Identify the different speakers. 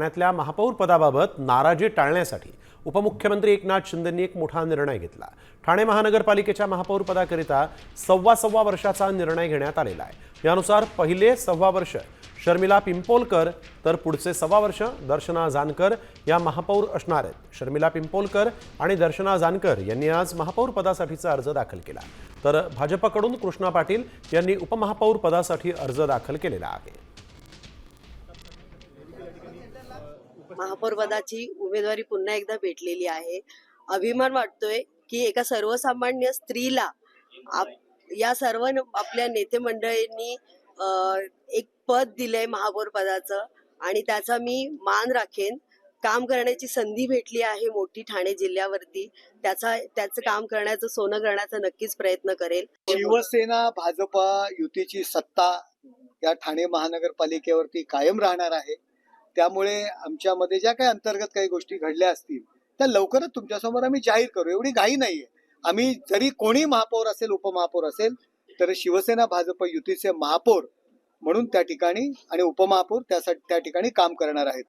Speaker 1: ठाण्यातल्या महापौर पदाबाबत नाराजी टाळण्यासाठी उपमुख्यमंत्री एकनाथ शिंदेंनी एक मोठा निर्णय घेतला। ठाणे महानगरपालिकेच्या महापौर पदाकरिता सव्वा वर्षाचा निर्णय घेण्यात आलेला आहे। यानुसार पहिले 1.25 वर्ष शर्मिला पिंपोलकर तर पुढचे 1.25 वर्ष दर्शना जानकर या महापौर असणार आहेत। शर्मिला पिंपोलकर आणि दर्शना जानकर यांनी आज महापौर पदासाठीचा अर्ज दाखल केला, तर भाजपकडून कृष्णा पाटील यांनी उपमहापौर पदासाठी अर्ज दाखल केलेला आहे।
Speaker 2: महापौर पदाची उमेदवारी पुन्हा एकदा भेटलेली आहे। अभिमान वाटतोय की एका सर्वसामान्य स्त्रीला या सर्व आपल्या नेते मंडळींनी एक पद दिलंय महापौर पदाचं, आणि त्याचा मी मान राखेन। काम करण्याची संधी भेटली आहे मोठी ठाणे जिल्ह्यावरती, त्याचं काम करण्याचं, सोनं करण्याचा नक्कीच प्रयत्न करेल।
Speaker 3: शिवसेना भाजपा युतीची सत्ता या ठाणे महानगरपालिकेवरती कायम राहणार आहे। त्यामुळे आमच्यामध्ये ज्या काही अंतर्गत काही गोष्टी घडल्या असतील त्या लवकरच तुमच्यासमोर आम्ही जाहीर करू। एवढी घाई नाहीये। आम्ही जरी कोणी महापौर असेल, उपमहापौर असेल, तर शिवसेना भाजप युतीचे महापौर म्हणून त्या ठिकाणी आणि उपमहापौर त्या ठिकाणी काम करणार आहेत।